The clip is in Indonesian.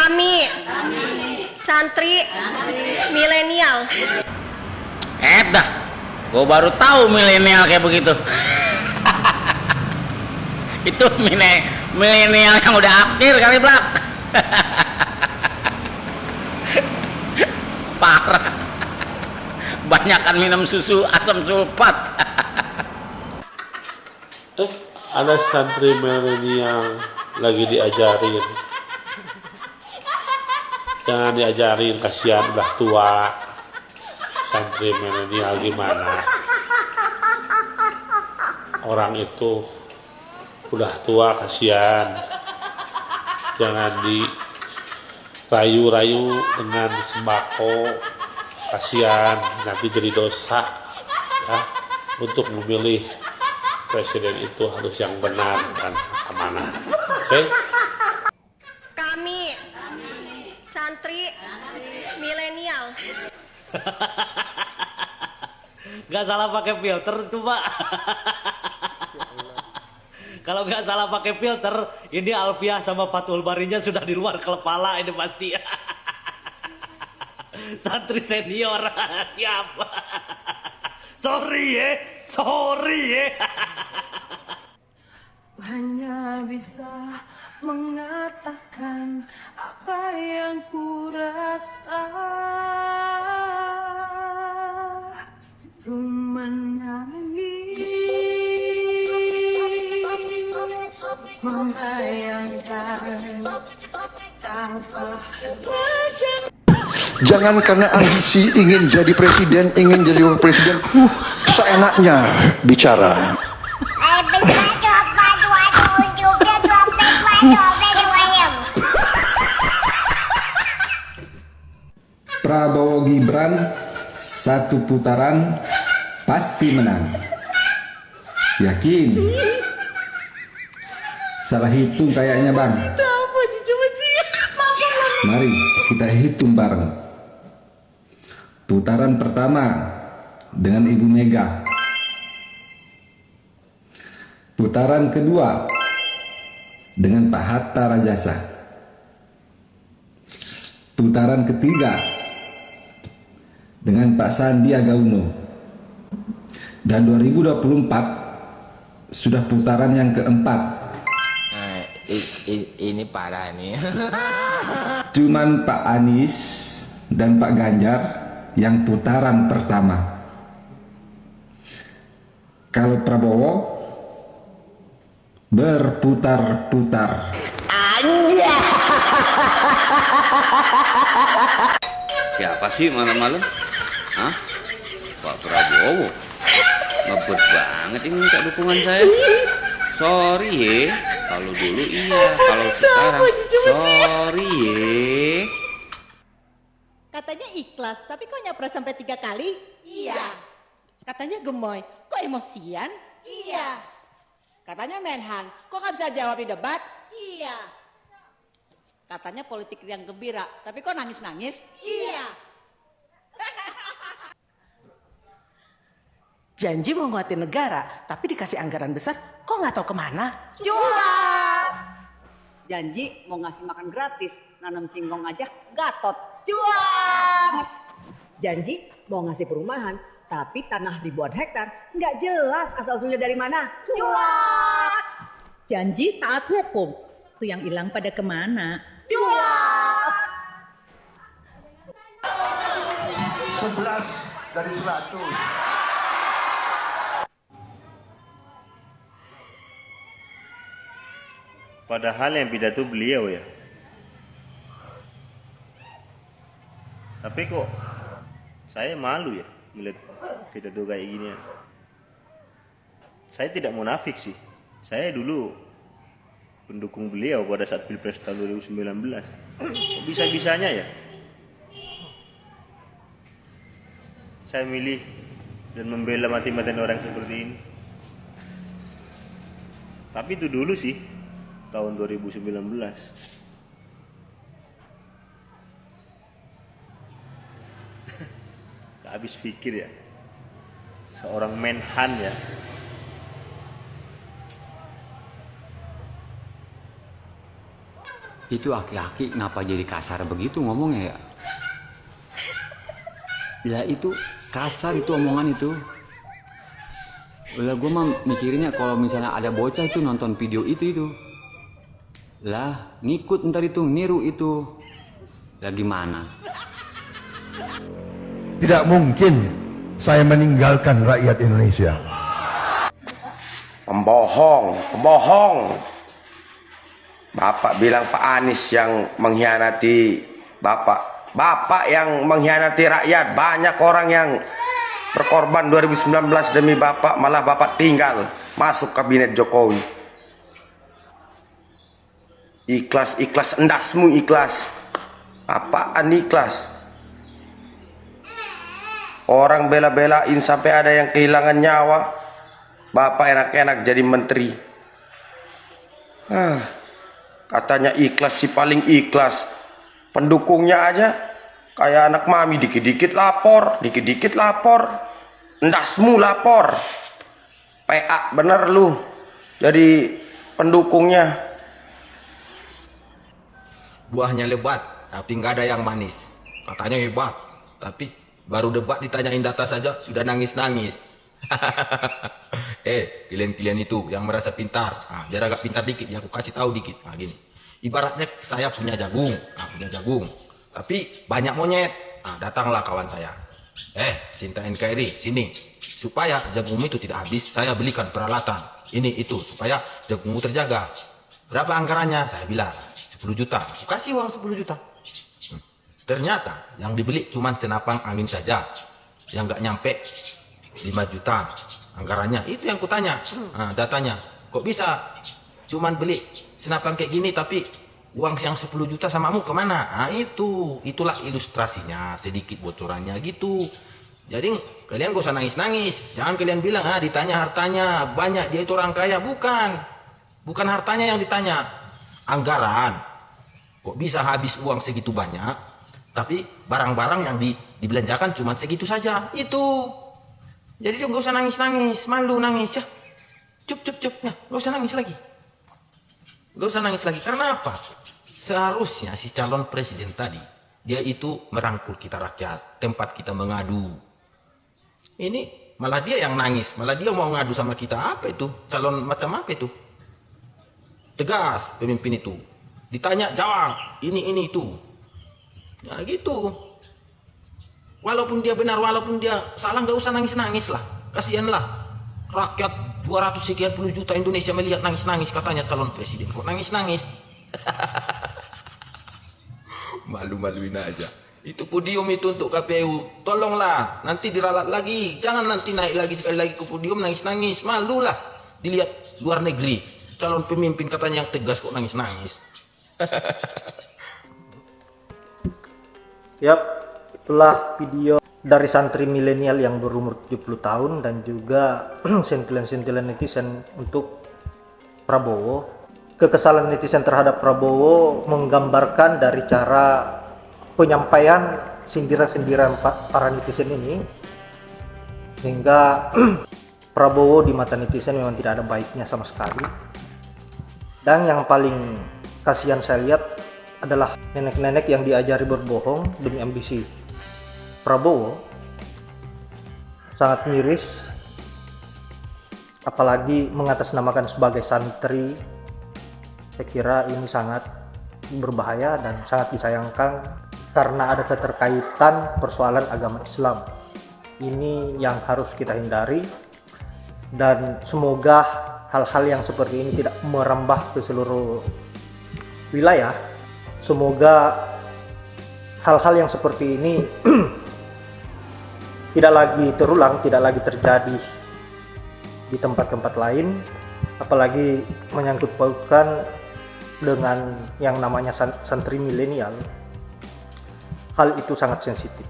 Kami santri milenial. Dah, gue baru tahu milenial kayak begitu. Itu milenial yang udah akhir kali Blak. Parah. Banyakan minum susu asam sulfat. Ada santri milenial lagi diajarin. Jangan diajarin, kasihan udah tua. Santri milenial gimana? Orang itu udah tua, kasihan. Jangan dirayu-rayu dengan sembako, kasihan, nanti jadi dosa ya. Untuk memilih presiden itu harus yang benar dan amanah. Oke? Kami santri milenial. Gak salah pakai filter tuh Pak. Kalau nggak salah pakai filter, ini Alfiah sama Fathul Barinya sudah di luar kepala ini pasti. Santri senior siapa? Sorry ya. Hanya bisa mengatakan apa yang ku rasa, ku menangis, membayangkan tanpa wajah. Jangan karena ambisi ingin jadi presiden, ingin jadi wakil presiden, seenaknya bicara. Prabowo Gibran satu putaran pasti menang. Yakin? Salah hitung kayaknya Bang. Mari kita hitung bareng. Putaran pertama dengan Ibu Mega. Putaran kedua dengan Pak Hatta Rajasa. Putaran ketiga dengan Pak Sandiaga Uno. Dan 2024 sudah putaran yang keempat. Ini parah nih. Cuman Pak Anies dan Pak Ganjar yang putaran pertama. Kalau Prabowo berputar-putar. Siapa sih malam-malam? Hah? Pak Prabowo? Ngebet banget ini minta dukungan saya. Sorry ya, kalau dulu iya, kalau sekarang sorry ya. Katanya ikhlas, tapi kok nyapres sampai 3 kali? Iya. Katanya gemoy, kok emosian? Iya. Katanya menhan, kok nggak bisa jawab di debat? Iya. Katanya politik yang gembira, tapi kok nangis-nangis? Iya. Janji mau nguatin negara, tapi dikasih anggaran besar, kok nggak tahu kemana? Cuas. Janji mau ngasih makan gratis, nanam singkong aja gatot. Cuas. Janji mau ngasih perumahan, tapi tanah ribuan hektar, nggak jelas asal-usulnya dari mana? Cuas. Janji taat hukum, tuh yang hilang pada kemana? Cuas. 11 dari 100. Padahal yang pidato beliau ya. Tapi kok saya malu ya melihat pidato kayak gini ya. Saya tidak munafik sih. Saya dulu pendukung beliau pada saat Pilpres tahun 2019. Kok bisa-bisanya ya saya milih dan membela mati-matian orang seperti ini. Tapi itu dulu sih, tahun 2019. Gak habis pikir ya, seorang menhan ya. Itu aki-aki ngapa jadi kasar begitu ngomongnya ya? Ya itu kasar itu omongan itu. Lah gue mah mikirinnya kalau misalnya ada bocah itu nonton video itu. Lah ngikut ntar itu, niru itu. Lah gimana? Tidak mungkin saya meninggalkan rakyat Indonesia. Pembohong. Bapak bilang Pak Anies yang mengkhianati Bapak. Bapak yang mengkhianati rakyat. Banyak orang yang berkorban 2019 demi Bapak, malah Bapak tinggal masuk kabinet Jokowi. Ikhlas endasmu ikhlas. Apaan ikhlas? Orang bela-belain sampai ada yang kehilangan nyawa. Bapak enak-enak jadi menteri. Katanya ikhlas, si paling ikhlas. Pendukungnya aja kayak anak mami, dikit-dikit lapor. Endasmu lapor. PA bener lu jadi pendukungnya. Buahnya lebat, tapi nggak ada yang manis. Katanya hebat, tapi baru debat ditanyain data saja sudah nangis-nangis. Kalian itu yang merasa pintar, biar agak pintar dikit ya, aku kasih tahu dikit. Gini, ibaratnya saya punya jagung, tapi banyak monyet. Datanglah kawan saya, Sinta NKRI, sini, supaya jagungmu itu tidak habis, saya belikan peralatan ini itu supaya jagungmu terjaga. Berapa anggarannya? Saya bilang 10 juta. Aku kasih uang 10 juta. Ternyata yang dibeli cuma senapang angin saja, yang nggak nyampe 5 juta anggarannya. Itu yang kutanya, datanya. Kok bisa cuman beli senapang kayak gini tapi uang yang 10 juta samamu kemana? Itulah ilustrasinya, sedikit bocorannya gitu. Jadi kalian gak usah nangis-nangis. Jangan kalian bilang ditanya hartanya banyak, dia itu orang kaya. Bukan hartanya yang ditanya, anggaran. Kok bisa habis uang segitu banyak tapi barang-barang yang dibelanjakan cuma segitu saja. Itu. Jadi gak usah nangis-nangis, malu nangis ya. Cup ya, gak usah nangis lagi. Karena apa? Seharusnya si calon presiden tadi, dia itu merangkul kita rakyat, tempat kita mengadu. Ini malah dia yang nangis, malah dia mau ngadu sama kita. Apa itu? Calon macam apa itu? Tegas pemimpin itu. Ditanya jawab, ini itu. Ya gitu. Walaupun dia benar, walaupun dia salah, nggak usah nangis-nangis lah. Kasihanlah rakyat 200 sekian puluh juta Indonesia melihat nangis-nangis katanya calon presiden. Kok nangis-nangis? Malu-maluin aja. Itu podium itu untuk KPU. Tolonglah, nanti diralat lagi. Jangan nanti naik lagi sekali lagi ke podium nangis-nangis. Malulah dilihat luar negeri. Calon pemimpin katanya yang tegas kok nangis-nangis. Yap, itulah video dari santri milenial yang berumur 70 tahun dan juga sentilan-sentilan netizen untuk Prabowo. Kekesalan netizen terhadap Prabowo menggambarkan dari cara penyampaian sindiran-sindiran para netizen ini, sehingga Prabowo di mata netizen memang tidak ada baiknya sama sekali. Dan yang paling kasihan saya lihat adalah nenek-nenek yang diajari berbohong demi ambisi. Prabowo sangat miris, apalagi mengatasnamakan sebagai santri. Saya kira ini sangat berbahaya dan sangat disayangkan karena ada keterkaitan persoalan agama Islam. Ini yang harus kita hindari, dan semoga hal-hal yang seperti ini tidak merambah ke seluruh wilayah. Semoga hal-hal yang seperti ini tidak lagi terulang, tidak lagi terjadi di tempat-tempat lain, apalagi menyangkut pautkan dengan yang namanya santri milenial. Hal itu sangat sensitif.